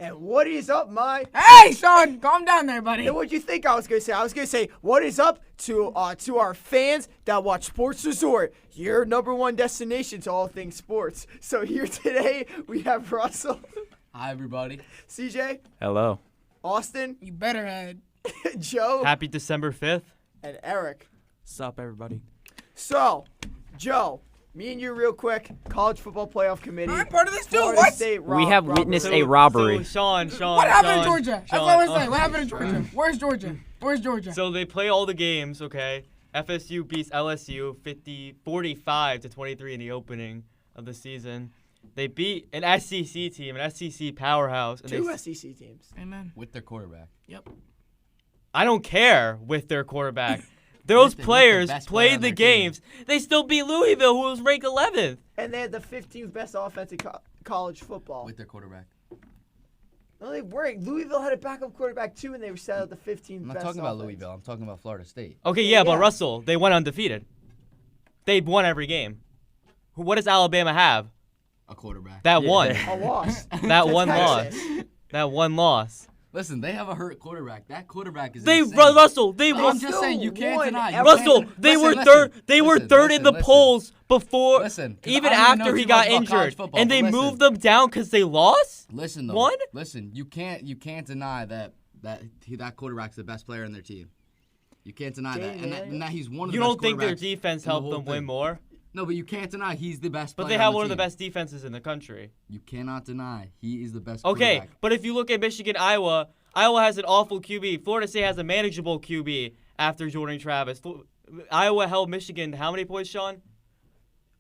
And what is up, Hey, Sean, calm down there, buddy. And what'd you think I was gonna say? I was gonna say, what is up to our fans that watch Sports Resort, your number one destination to all things sports. So here today we have Russell. Hi, everybody. CJ. Hello. Austin. You better had. Joe. Happy December 5th. And Eric. Sup, everybody. So, Joe, me and you real quick, college football playoff committee. I'm part of this too. Florida What? State We have witnessed a So, robbery. Sean. What happened in Sean, Georgia? That's Sean, what I was saying. What happened in Georgia? Where's Georgia? So they play all the games, okay? FSU beats LSU 45-23 in the opening of the season. They beat an SEC team, an SEC powerhouse. And Two SEC teams. Amen. With their quarterback. Yep. I don't care with their quarterback. Those With the players best player played on the their team. games. They still beat Louisville, who was ranked 11th. And they had the 15th best offense in college football. With their quarterback. No, they weren't. Louisville had a backup quarterback too, and they were set at the 15th I'm not best talking about offense. Louisville. I'm talking about Florida State. Okay, yeah, but Yeah. Russell, they went undefeated. They won every game. What does Alabama have? A quarterback. That one. A loss. That To one loss. Texas. That one loss. Listen, they have a hurt quarterback. That quarterback is They insane. Russell, they I'm were just saying, you can't won deny. You Russell, can't- they were listen, third. listen, They were listen, third in the listen. polls before, Listen, 'cause even I don't even after know he too got much about college injured, football, and but they listen. moved them down because they lost. Listen, though. One? Listen, you can't deny that quarterback's the best player on their team. You can't deny that, and that he's one of the You best don't think their quarterbacks defense in the helped whole them win thing. more? No, but you can't deny he's the best But player they have on the one of the team. best defenses in the country. You cannot deny he is the best Okay, quarterback. but if you look at Michigan, Iowa has an awful QB. Florida State has a manageable QB after Jordan Travis. Iowa held Michigan how many points, Sean?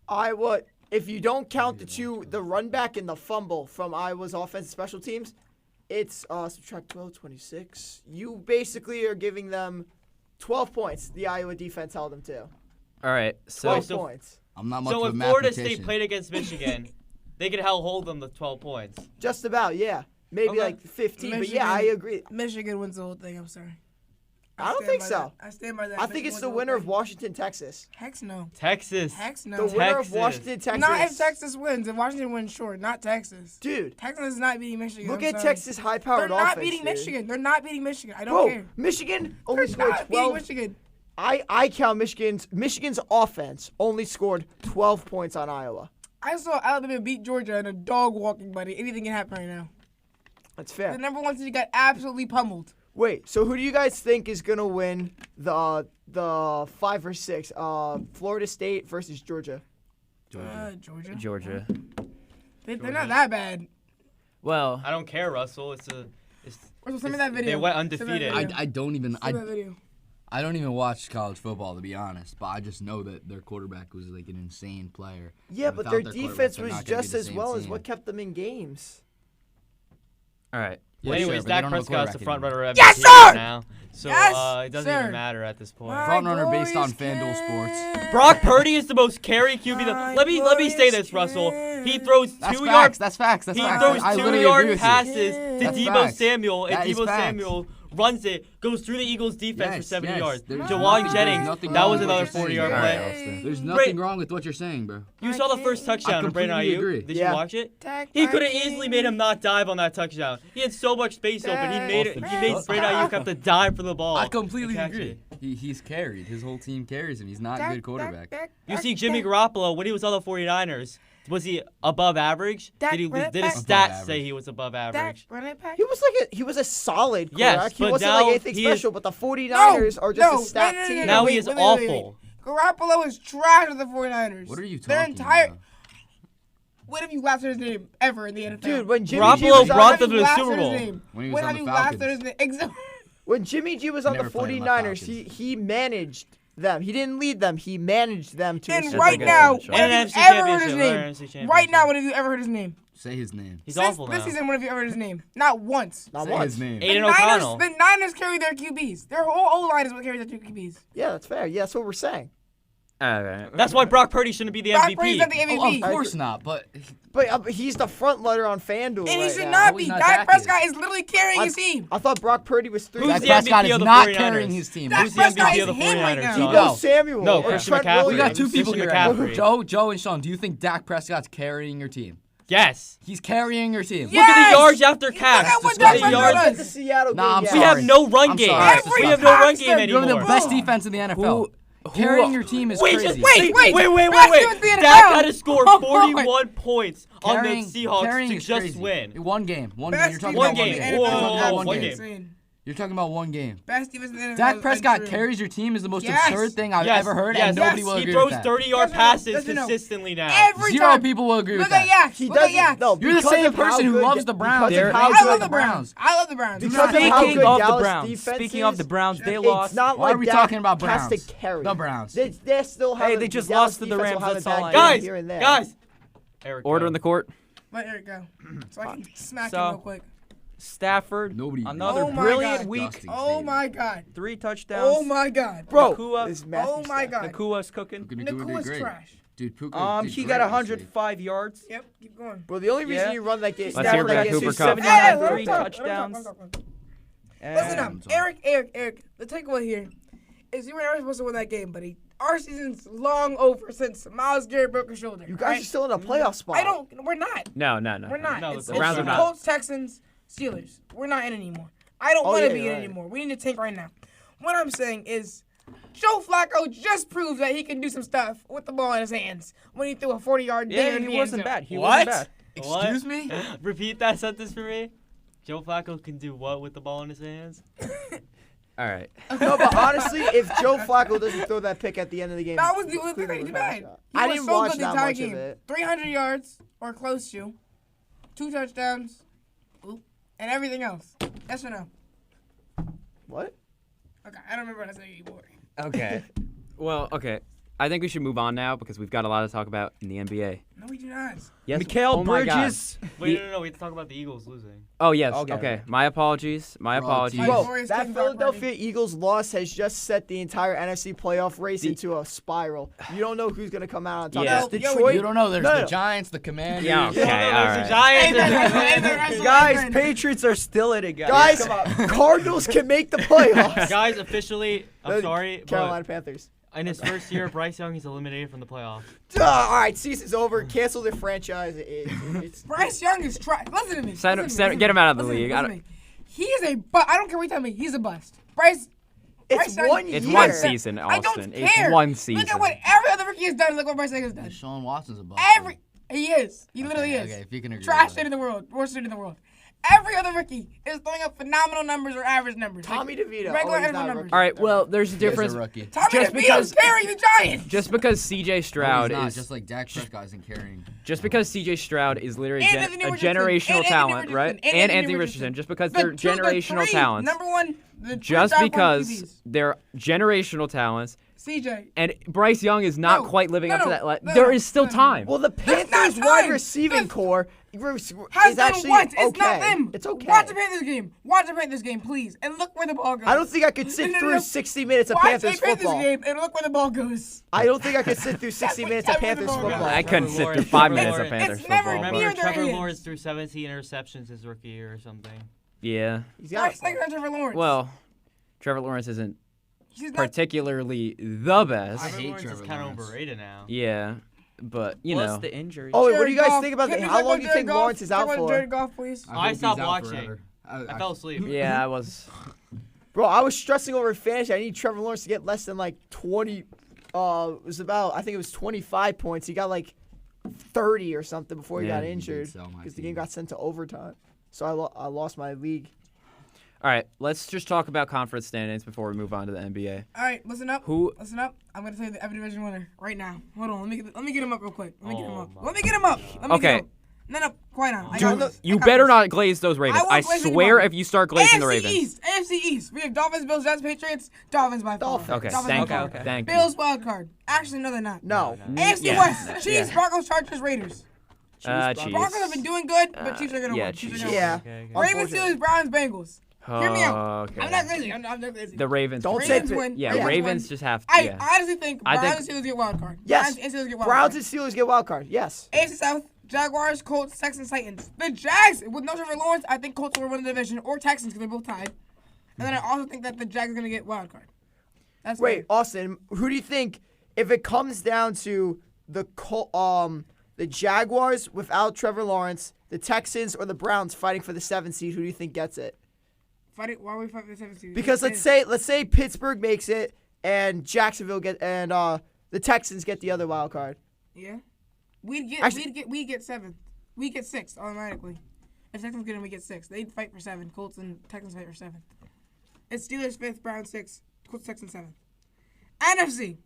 Iowa, if you don't count the run back and the fumble from Iowa's offensive special teams, it's subtract 12, 26. You basically are giving them 12 points. The Iowa defense held them to. All right, so 12 points. I'm not much So of if a Florida mathematician. State played against Michigan, they could hold them to 12 points. Just about, yeah. Maybe Okay. like 15, but yeah, I agree. Michigan wins the whole thing. I'm sorry. I don't stand think by so. that. I stand by that. I think Michigan it's wins the whole winner of thing. Washington, Texas. Hex no. Texas. Hex The no. winner of Texas. Washington, Texas. Not if Texas wins. If Washington wins, short. Not Texas. Dude, Texas is not beating Michigan. look I'm at sorry. Texas high-powered They're not offense, beating dude. Michigan. They're not beating Michigan. I don't Bro, care. Michigan only They're scored not beating 12. Michigan. I count Michigan's offense only scored 12 points on Iowa. I saw Alabama beat Georgia in a dog walking, buddy. Anything can happen right now. That's fair. The number one seed got absolutely pummeled. Wait, so who do you guys think is gonna win the 5 or 6? Florida State versus Georgia. Georgia. Georgia. They're not that bad. Well, I don't care, Russell. Russell, send me that video. They went Send me that undefeated. video. I don't even Send me that video. I don't even watch college football, to be honest, but I just know that their quarterback was like an insane player. Yeah, And but without their quarterback, defense they're was not gonna be just the as same well as team. what kept them in games. all right. Yeah, Anyways, sure, but they Dak don't have a Prescott's the quarterback front anymore. runner of Yes, MVP sir! now. So Yes, it doesn't sir. even matter at this point. Front runner based on glorious FanDuel Sports. Brock Purdy is the most carry QB. Let me say this, glorious Russell. kid. He throws That's 2 facts. yards. That's facts. That's He facts. throws I 2 literally agree yard with you. passes to That's Debo facts. Samuel, and That is Debo facts. Samuel runs it, goes through the Eagles' defense for Yes, 70 yes. yards. There's Jawan nothing- Jennings, nothing that wrong was with what another you're saying. 40-yard All play. right, Austin. There's Great. nothing wrong with what you're saying, bro. You saw the first touchdown to Brandon completely Ayuk. agree. Did Yeah. you watch it? Dak He could have Prescott. easily made him not dive on that touchdown. He had so much space open. He made Austin, Brandon Ayuk have to dive for the ball. I completely to catch agree. it. He's carried. His whole team carries him. He's not a Dak, good quarterback. Dak, You Dak, see Jimmy Dak. Garoppolo when he was on the 49ers. Was he above average? Dak, Did run it his back. stats Above say average. he was above Dak, average? run it back. He was a solid Yes, quarterback. He but wasn't now like anything he is- special, but the 49ers are just a stat team. Now wait, he is wait, wait, awful. Garoppolo is trash with the 49ers. What are you Their talking entire. about? When have you last heard his name ever in the NFL? Dude, when Jimmy G Garoppolo was brought on, them to the Super Bowl. When he was When on have the you last heard Falcons. his name? Exactly. when Jimmy G was on the Never played on the 49ers, Falcons. he managed them. He didn't lead them. He managed them to a And Super right Bowl. now, And when have NFC you ever heard his championship, name? NFC championship. Right now, when have you ever heard his name? Say his name. He's Since awful this now. season, when have you ever heard his name? Not once. Not Say once. his name. Aiden O'Connell. The Niners carry their QBs. Their whole O-line is what carries their two QBs. Yeah, that's fair. Yeah, that's what we're saying. All right. That's why Brock Purdy shouldn't be the Brock MVP. Purdy's not the Oh, MVP. of course not. But But he's the front runner on FanDuel And he right should now. not No, be. he's not Dak Dak Prescott is literally carrying his team. I thought Brock Purdy was 3. Who's Dak the Prescott MVP is of the not 49ers? carrying his team. Dak Who's the Prescott MVP of is the him right 49ers, now. Sean? Debo Samuel. No, or Christian Trent McCaffrey. Williams. We got two people Christian here. McCaffrey. Joe and Sean, do you think Dak Prescott's carrying your team? Yes. He's carrying your team. Yeah. Look at Yes! the yards after Look catch. at what Look at Dak the yards. Prescott The Seattle Nah, I'm game. We sorry. have no run I'm game. sorry. We have no run game Every You have anymore. the best defense in the NFL. Who- Carrying your team is Wait, crazy. wait. Wait. Best defense in the Dak NFL. had to score Oh, 41 points on the Carrying Seahawks to is just crazy. win. One game. One game. Best You're talking One about game. one game. Whoa, You're talking about one one game. game. You're talking about one game. Best defense in the NFL. Dak Prescott untrue. carries your team is the most Yes. absurd thing I've Yes, ever heard, yes, and nobody yes. will He agree throws with that. 30-yard Yes or no? passes Yes or no? consistently now. Every Zero time. people will agree Look with at that. Yak. He Look at doesn't. Yak. No, You're the because same of how person who good- loves the Browns. because of They're- how I good love the Browns. I love the Browns. Because I'm of not- how Speaking good of the Dallas Browns, defense speaking of the is, Browns, they it's lost. not Why like are we Dak talking about has Browns? to carry. The Browns. They still have. Hey, they just Dallas lost to the defense will Rams, have a that's all bad I game know. Guys, here and there. guys. Eric, Order go. in the court. Let Eric go. So I can smack So- him real quick. Stafford, Nobody- another Oh my brilliant God. week. Dusty. Oh my God. 3 touchdowns. Oh my God. Bro, Nakua- this is Matthew Oh my Stafford. God. Nakua's cooking. Puka Nakua did Nakua's great. trash. Dude, Puka did He great got this 105 yards. Yep. Keep going. Bro, the only reason Yeah. you run that game. Let's hear Stafford about that game Cooper is Kupp. 79 Hey, for let three him talk, touchdowns. let him talk. And Listen up, sorry. Eric. The takeaway here is you were never supposed to win that game, buddy. Our season's long over since Myles Garrett broke his shoulder. You guys are still in a playoff spot. We're not. No. We're not. No, It's the Browns are not. Colts, Texans, Steelers. We're not in anymore. I don't Oh, want to yeah, be you're in right. anymore. We need to tank right now. What I'm saying is, Joe Flacco just proved that he can do some stuff with the ball in his hands when he threw a 40-yard Yeah, dinger in he the end wasn't zone. bad. He What? wasn't bad. Excuse me? Repeat that sentence for me. Joe Flacco can do what with the ball in his hands? All right. No, but honestly, if Joe Flacco doesn't throw that pick at the end of the game, That was the only thing Cleveland he would have a did. shot. He I was didn't so watch good the that entire much of game. it. 300 yards or close to, 2 touchdowns, and everything else. Yes or no? What? Okay, I don't remember what I said anymore. Okay. Well, okay. I think we should move on now because we've got a lot to talk about in the NBA. No, we do not. Yes. Mikal oh my God. Bridges. Wait, no. We have to talk about the Eagles losing. Oh yes. Okay. Okay. My apologies. My Bro, apologies. geez. Bro, Glorious that King Brock Philadelphia Eagles loss has just set the entire NFC playoff race into a spiral. You don't know who's going to come out on top. Yeah. It's Yo, Detroit. You don't know. There's No. the Giants, the Commanders. Yeah, okay. No, all there's the right. Giants. Hey, Guys, Patriots are still in it, Guys, Cardinals can make the playoffs. Guys, officially, I'm sorry, Carolina Panthers. but in his first year, Bryce Young is eliminated from the playoffs. All right, season's over. Cancel the franchise. It's Bryce Young is trash. Listen to me. Send him- Listen to me, get him out of the listen to me, league. listen I to me. He is a bust. I don't care what you tell me. He's a bust. Bryce it's Young- one It's year. one season, I Austin. don't care. It's one Look season. at what every other rookie has done. Look what Bryce Young has done. Deshaun Watson's a bust. He is. He literally is. Okay, if you can agree. Trash with state that. in the world. Worst state in the world. Every other rookie is throwing up phenomenal numbers or average numbers. Tommy DeVito. Regular Oh, he's NFL not a numbers. rookie. All right. Well, there's a He is difference. a rookie. Tommy Just DeVito's because- carrying the Giants. Just because C.J. Stroud No, he's not, is just like Dak Prescott isn't carrying. just because C.J. Stroud is literally And a Anthony Richardson. generational And Anthony talent, Richardson. right? And And Anthony Anthony Richardson. Richardson, just because The they're two- the generational three, talents. Number one, the Just top one because QBs. they're generational talents, CJ. and Bryce Young is not No, quite living up to no, that. no, There no, is still no. time. Well, the That's not Panthers wide time. receiving That's- core Has is done actually once. okay. It's not them. It's okay. Watch the Panthers game. Watch the Panthers game, please, and look where the ball goes. I don't think I could sit No, no, through no. 60 minutes of Watch Panthers the Panthers football. game and look where the ball goes. I don't think I could sit through 60 what minutes of Kevin Panthers Durant football. I couldn't Trevor sit through Lawrence- 5 Trevor minutes of Lawrence. Panthers It's never football. Remember, near their Trevor hands. Lawrence threw 17 interceptions his rookie year or something. Yeah. He's Bryce got Young and Trevor Lawrence. Well, Trevor Lawrence isn't He's not. particularly the best. I Trevor hate Lawrence is Trevor kind of Lawrence. overrated now. Yeah, but you Plus know. the injuries. Oh, wait, what do you Jared guys Goff. think about Can that? we How talk long about do you Jared think Goff? Lawrence is Talk out about for? Jared Goff, please. I I hope stopped he's out watching. forever. I fell asleep. Yeah, I was. Bro, I was stressing over fantasy. I need Trevor Lawrence to get less than like 20. It was about, I think it was 25 points. He got like 30 or something before he Yeah, got he did injured sell my because the team. game got sent to overtime. So I lost my league. All right, let's just talk about conference standings before we move on to the NBA. All right, listen up. Who? Listen up. I'm gonna say the every division winner right now. Hold on. Let me get him up real quick. Let me get him Oh up. my Let me get him up. Let me Okay. Get him. No, quiet down. I got Dude, this. I you got better this. not glaze those Ravens. won't I glaze swear anybody. if you start glazing AFC the Ravens. East. AFC East. We have Dolphins, Bills, Jets, Patriots. Dolphins by far. Dolphins. Okay, Dolphins thank by you. far. Thank you. Bills wild card. Actually, no, they're not. No. AFC Yeah. West. Chiefs, Yeah. Broncos, Chargers, Raiders. Chiefs. Broncos have been doing good, but Chiefs are gonna yeah, win. Chiefs are Chiefs. gonna Yeah. win. Okay. Ravens, Steelers, Browns, Bengals. Hear me out. Okay. I'm not crazy. I'm not crazy. The Ravens. Don't just- say Ravens it. win. Yeah, Ravens Ravens win. just have. I Yeah. honestly think I Browns think- and Steelers get wild card. Yes. Browns and Steelers get wild Browns card. and Steelers get wild card. Yes. AFC South, Jaguars, Colts, Texans, Titans. The Jags, with no Trevor Lawrence, I think Colts will win the division, or Texans, because they're both tied. And then I also think that the Jags are going to get wild card. That's Wait, me. Austin, who do you think, if it comes down to the the Jaguars without Trevor Lawrence, the Texans, or the Browns fighting for the 7th seed. Who do you think gets it? Why are we fighting for the 7th seed? Because let's say Pittsburgh makes it and Jacksonville the Texans get the other wild card. Yeah. We'd get 7th. We get 6th automatically. If Texans get them, we get 6th. They'd fight for 7. Colts and Texans fight for 7th. It's Steelers 5th, Browns 6th, Colts 6th and 7th. NFC.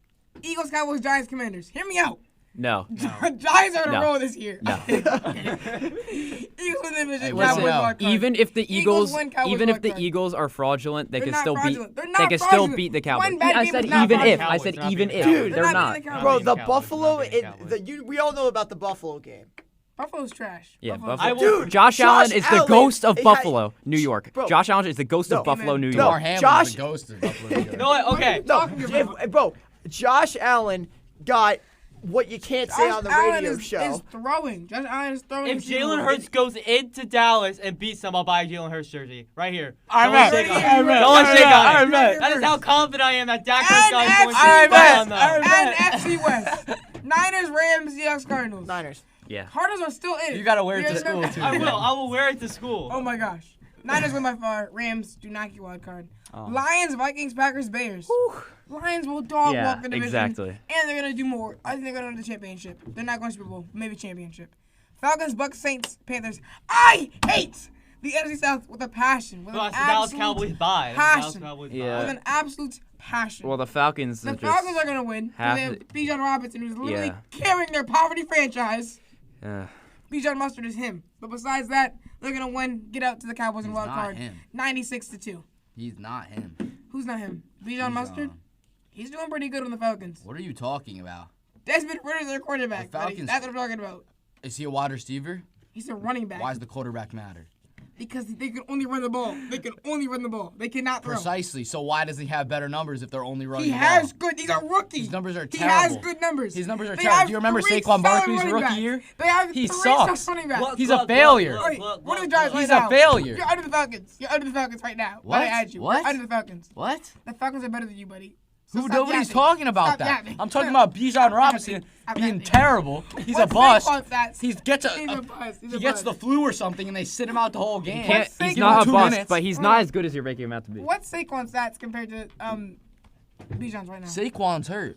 Eagles, Cowboys, Giants, Commanders. Hear me out. No. Giants are on a No. roll this year. No. Eagles win the division. Hey, Cowboys listen, wild card. Even if the Eagles Eagles, win, Cowboys even if wild the card. Eagles are fraudulent, they They're can not still fraudulent. beat. They're They not can still fraudulent. beat the One Cowboys. bad I game said is not even if. fraudulent. I said Cowboys, even not if. beating Dude, They're not not. beating the Cowboys. Bro, Not the beating Cowboys, Buffalo, not beating Cowboys. we all know about the Buffalo game. Buffalo's trash. Yeah, Buffalo's Buffalo. I will- Dude, Josh Allen is the Allen, ghost of it had- Buffalo, New York. Bro. Josh Allen is the ghost No. of Buffalo, New Amen. No. York. Damar Hamlin Josh- is the ghost of Buffalo. New York. No, okay. No, Talking about- bro, Josh Allen got what you can't say Josh on the Allen radio is show. throwing. Josh Allen is throwing. If Jalen Hurts goes into Dallas and beats them, I'll buy a Jalen Hurts jersey right here. I'm Don't at. shake on it. I'm at. Don't I'm shake at. on it. I'm at. That is how confident I am that Dak And Prescott is going to FC buy on them. And FC West. Niners, Rams, Seahawks, Cardinals. Niners. Yeah. Cardinals are still in it. You gotta wear it to You school, remember- too. I will wear it to school. Oh my gosh. Niners win by far. Rams do not get wild card. Oh. Lions, Vikings, Packers, Bears. Lions will dog Yeah, walk the division. exactly. And they're gonna do more. I think they're gonna win the championship. They're not going to Super Bowl, maybe championship. Falcons, Bucks, Saints, Panthers. I hate the NFC South with a passion. With No, an that's the Dallas absolute Cowboys buy. That's the Dallas passion. Cowboys Yeah. With an absolute passion. Well, the Falcons. The are just, Falcons are gonna win. have They have to- Bijan Robinson, who's literally Yeah. carrying their poverty franchise. Uh, Bijan Mustard is him. But besides that, they're gonna win. Get out to the Cowboys in He's wild not card. him. 96-2. He's not him. Who's not him? Bijan Mustard. He's doing pretty good on the Falcons. What are you talking about? Desmond Ritter's their quarterback. The buddy. Falcons- That's what I'm talking about. Is he a wide receiver? He's a running back. Why does the quarterback matter? Because they can only run the ball. They can only run the ball. They cannot throw. Precisely. So why does he have better numbers if they're only running He the has ball? good. He's a rookie. His numbers are He has terrible. good numbers. His numbers are They terrible. have Do you remember three Saquon solid Barkley's running rookie backs. year? They have He three sucks. solid running backs. He's a failure. Wait, what are the Giants He's right a now? failure. You're under the Falcons. You're under the Falcons right now. What? Why did I add you? What? You're under the Falcons. What? The Falcons are better than you, buddy. So Who? stop Nobody's yapping. talking about Stop that. yapping. I'm talking about Bijan Robinson Stop being yapping. terrible. He's a What's bust. Saquon's stats? He gets He's a bust. He's he a gets the bust. flu or something, and they sit him out the whole game. can't, Give he's him not a 2 bust, minutes. but he's not as good as you're making him out to be. What's Saquon's stats compared to Bijan's right now? Saquon's hurt.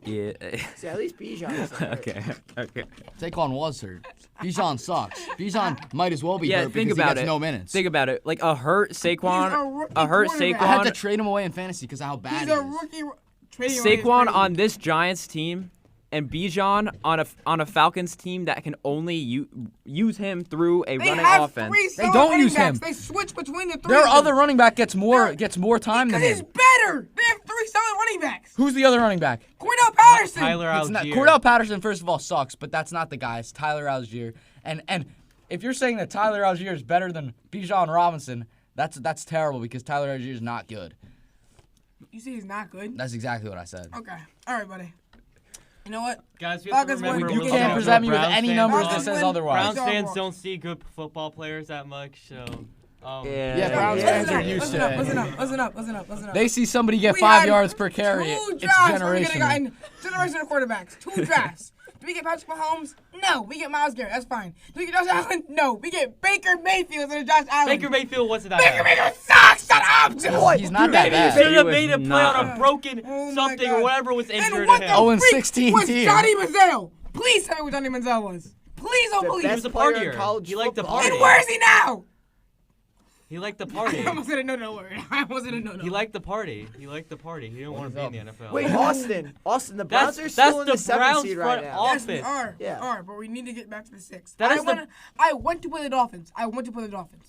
Yeah. See, at least Bijan is hurt. Okay. Okay. Saquon was hurt. Bijan sucks. Bijan might as well be Yeah, hurt think because about he gets it. no minutes. Think about it. Like a hurt He's a Saquon, rookie a hurt quarterback. I had to Saquon, trade him away in fantasy because of how bad He's he a is. rookie. Trading away is Saquon crazy. on this Giants team, and Bijan on a Falcons team that can only use him through a They running have offense. three They solid don't running use backs. him. They switch between the three. Their of them. other running back gets more time than Because he's him. better. They have three solid running backs. Who's the other running back? Cordell Patterson. Tyler It's not, Algier. Cordell Patterson, first of all, sucks, but that's not the guy. It's Tyler Algier. And if you're saying that Tyler Algier is better than Bijan Robinson, that's terrible because Tyler Algier is not good. You see, he's not good. That's exactly what I said. Okay. All right, buddy. You know what? Guys, we have to Falcons remember win. You We're can't looking present me with Browns any fans numbers Browns that says win. otherwise. Browns Browns fans walk. don't see good football players that much, so. Yeah, Browns fans are used to it. Listen up. They see somebody get We 5 had yards per carry. 2 It's drafts where we could've generational. gotten generational quarterbacks. 2 drafts. Do we get Patrick Mahomes? No. We get Myles Garrett. That's fine. Do we get Josh Allen? No. We get Baker Mayfield instead of Josh Allen. Baker Mayfield wasn't that Baker bad. Mayfield sucks. Shut up, dude. He's not that He bad. should have was made a play not- on a broken Oh my something God. or whatever was And injured what to the him. 0-16 was team. Johnny Manziel? Please tell me what Johnny Manziel was. Please don't The believe. He best was a player in partier. college He liked the football. party. And where is he now? He liked the party. I almost said a no word. I almost said a no. He liked the party. He liked the party. He didn't want to be in the NFL. Wait, Austin, the Browns That's are still in the the 7th Browns seed front right now. office. Yes, we are. Yeah. We are, but we need to get back to the 6th. That is I want to play the Dolphins. Austin,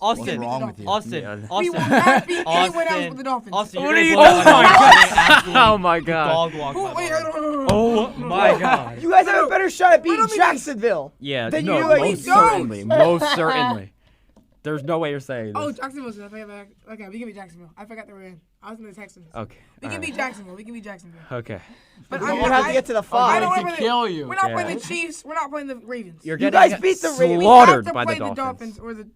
What's wrong with you? Austin, Yeah. We will Austin, not beat anyone else Austin, with the Dolphins. Austin, What you're are you gonna blow doing? out my Oh my God. dog walk. Who, my wait, dog. no. Oh my God. You guys have a better shot at beating Riddle me this. Jacksonville. Yeah, Then no, you like- most don't. certainly, most certainly. There's no way you're saying this. Oh, Jacksonville's I forgot. Okay, we can beat Jacksonville. I forgot they were in. I was in the Texans. Okay. We can alright. beat Jacksonville. We can beat Jacksonville. Okay. But You don't have to get to the I 5. don't to wanna play kill the, you. We're not Yeah. playing the Chiefs. We're not playing the Ravens. You're You getting guys beat the Ravens. We have slaughtered to by play the Dolphins. or the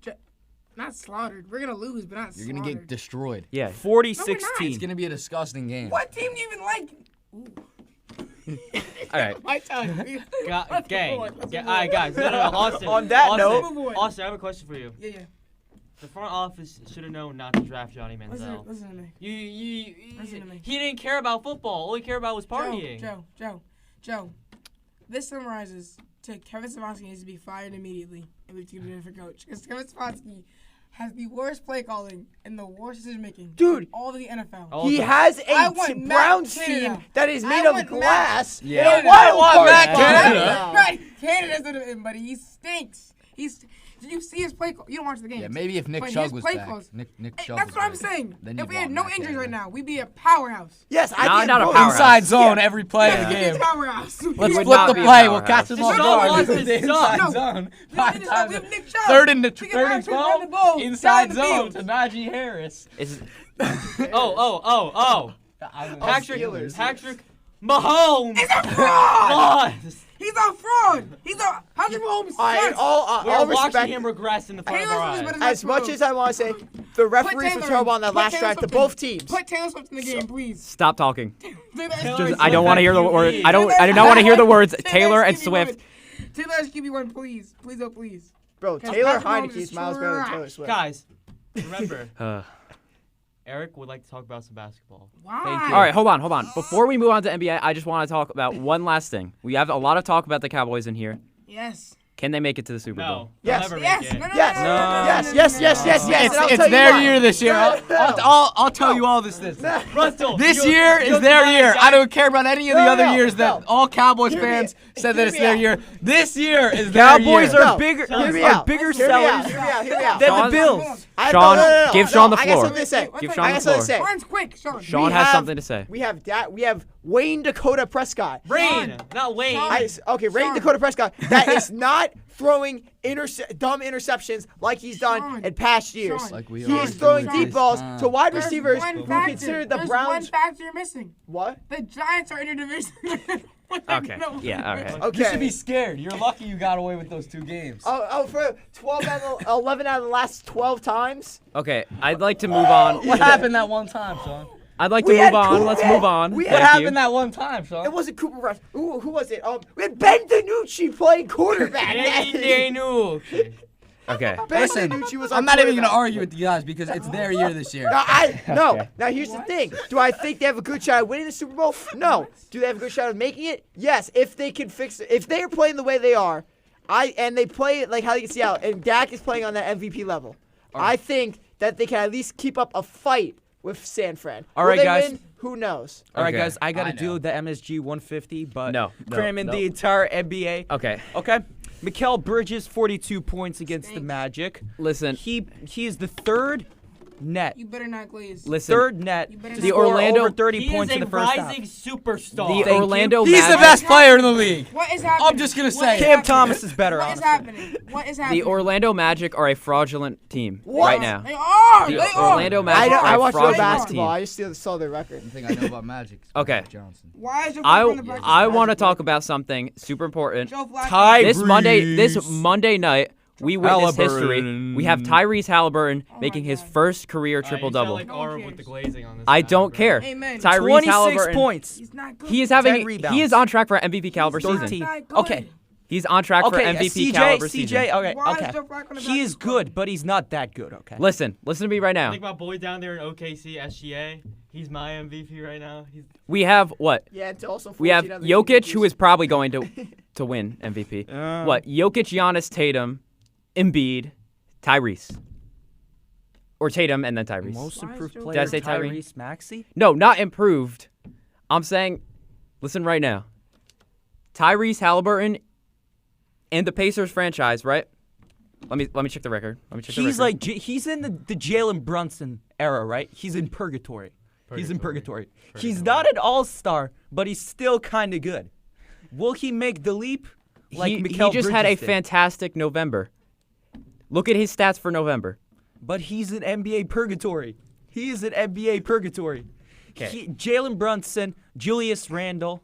not slaughtered. We're gonna lose, but not You're slaughtered. going to get destroyed. Yeah, No, we're 40-16. not. It's going to be a disgusting game. What team do you even like? Ooh. All right. My time. Gang. Let's move All on. right, guys. No. Austin. On that Austin, note- Move on. Austin, I have a question for you. Yeah. The front office should have known not to draft Johnny Manziel. Listen to me. Listen to me. He didn't care about football. All he cared about was partying. Joe. This summarizes to Kevin Stefanski needs to be fired immediately and we have to get a different coach. Because Kevin Stefanski has the worst play calling and the worst decision making. Dude. in all of the NFL. Oh, He okay. has I a want Matt Browns Canada. team that is I made of want Matt glass. Yeah. in a wild want card Matt spot. Canada. Right. Canada's in, buddy. He stinks. Did you see his play call? You don't watch the game. Yeah, maybe if Nick But Chubb his was play back. calls- Nick Hey, Chubb that's was what I'm back. saying. Then If you'd we had want no Matt injuries Canada. right now, we'd be a powerhouse. Yes, I Nah, think not a both- powerhouse. Inside zone Yeah. every play of the We'd be a game. powerhouse. Let's would flip not the be a play. We'll powerhouse. catch them Deshaun off guard. Watson The sucks. inside No. zone. We Five have times. Nick Chubb. Third and We can 12. actually run the ball Inside down the zone field. to Najee Harris. Is Oh. Patrick Steelers. Mahomes. He's a fraud. Lost. He's a fraud. Patrick Mahomes All right, in sucks. all We're watching respect, him regress in the front of our Taylor Swift eyes. is better as much as I want to say, the referees were terrible on that last drive to both teams. Put Taylor Swift in the game, please. stop talking. Taylor Just, Swift I don't want to hear the QB. word. I do not want to hear the words Taylor and Swift. Taylor is QB1, please. Please, oh, please. Bro, Because Taylor Patrick Mahomes Heineke is is miles better than trash. Taylor Swift. Guys, remember, Uh, Eric would like to talk about some basketball. Why? Thank you. All right, hold on. Before we move on to NBA, I just want to talk about one last thing. We have a lot of talk about the Cowboys in here. Yes. Can they make it to the Super Bowl? No. Yes. They'll never Yes. make it. No. Yes. And I'll It's tell you their why. year this year. No. I'll tell you all this. Russell, This you- year you is their guys year. got- I don't care about any of the No, other no, years that no. all Cowboys Hear me- fans said that hear it's me their out. year. This year is their Cowboys year. are No. bigger Hear me are out. bigger Hear me out. sellers Hear me out. than the Sean- Bills. Sean, give Sean the I got floor. something to say. Give I Sean the got something to floor. say. Sean's quick. Sean We has have- something to say. We have Wayne Dakota Prescott. Rain, not Wayne. Sean. Wayne Sean. Dakota Prescott that is not throwing dumb interceptions like he's done Sean. in past years. Sean. Like we He always is throwing do at deep this balls time. to wide There's receivers one who factor. consider the There's Browns. one factor you're missing. What? The Giants are in your division. Okay. Yeah, okay. Okay. You should be scared. You're lucky you got away with those 2 games. For 11 out of the last 12 times. Okay, I'd like to move on. What happened that one time, Sean? I'd like to We move had on. Cooper Let's Rush. move on. We What had- Thank happened you. that one time, Sean? It wasn't Cooper Rush. Who was it? We had Ben DiNucci playing quarterback. They knew. Okay. Ben Listen, DiNucci was on I'm not even gonna quarterback. argue with you guys because it's their year this year. No. Okay. Now here's the thing. Do I think they have a good shot at winning the Super Bowl? No. Do they have a good shot at making it? Yes. If they can fix it. If they are playing the way they are, and they play it like how they can see out, and Dak is playing on that MVP level, I think that they can at least keep up a fight with San Fran. All Will right, they guys. win? Who knows? All right, Okay. guys, I got to I know. do the MSG 150, but No, cramming no. the entire NBA. Okay. Okay. Mikal Bridges, 42 points against the Thanks. Magic. Listen. He is the third net. You better not glaze. Listen. Third net You better to not- score Orlando- over 30 He points is in a the first half. rising superstar. The Thank you. Orlando He's the Magic. best player in the league. What is happening? I'm just gonna What say is it. Cam happening? Thomas is better, What is honestly. happening? What is happening? The Orlando Magic are a fraudulent team What? right now. They are. The They are. Orlando Magic I are a watch no fraudulent basketball. team. I just saw their record. The thing I know about Magic. is Okay. Magic Johnson. Why is your I foot on the back? I want to talk about something super important. Joe Flacco. Ty- This Monday night, we witnessed history. Halliburton. We have Tyrese Halliburton Oh my making his God. first career You sound triple double. like No one Arv with the cares. glazing on this. I side, don't bro. care. Amen. Tyrese 26 Halliburton. points. He's not good. He is having. 10 rebounds. He is on track for MVP caliber He's season. not good. Okay. He's on track for Okay, MVP caliber CJ, season. okay, Why is okay. Joe Flacco on the He is basketball? good, but he's not that good, okay? Listen to me right now. Think my boy down there in OKC, SGA. He's my MVP right now. He's We have what? Yeah, it's also We have 14 other Jokic, MVPs. who is probably going to win MVP. What? Jokic, Giannis, Tatum, Embiid, Tyrese. Or Tatum and then Tyrese. Most Why is improved Joe- player, Did I say Tyrese? Tyrese Maxey? No, not improved. I'm saying, listen right now. Tyrese Halliburton and the Pacers franchise, right? Let me check the record. He's like he's in the Jalen Brunson era, right? He's in purgatory. He's in purgatory. He's not an all-star, but he's still kind of good. Will he make the leap? Like he Mikal just had a Bridges did? fantastic November. Look at his stats for November. But he's in NBA purgatory. He is in NBA purgatory. Okay. Jalen Brunson, Julius Randle,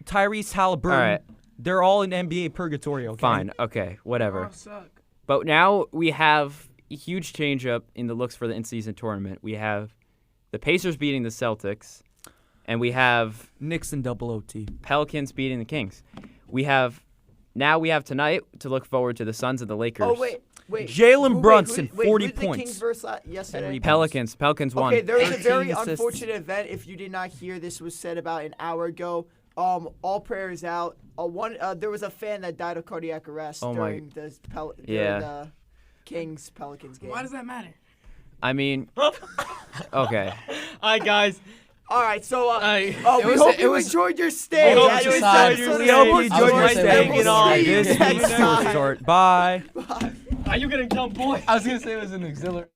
Tyrese Halliburton. All right. They're all in NBA purgatory, okay? Fine. Okay. Whatever. Oh, suck. But now we have a huge change up in the looks for the in-season tournament. We have the Pacers beating the Celtics, and we have Knicks and double OT. Pelicans beating the Kings. We have tonight to look forward to the Suns and the Lakers. Oh wait. Jalen Brunson, 40 who did the points. Kings versus yesterday? Pelicans won. Okay, there was a 18 very assists. unfortunate event. If you did not hear, this was said about an hour ago. All prayers out. There was a fan that died of cardiac arrest Oh my- during Yeah. the Kings Pelicans game. Why does that matter? I mean, okay. All right, guys. All right, so I- we was- hope it you was- enjoyed your stay. We hope at you this enjoyed episode your of stay. We hope you Sports enjoyed your Resort. stay. And we'll see you This next is Sports time. Resort. Bye. Are you gonna come, boy? I was gonna say it was an auxiliary.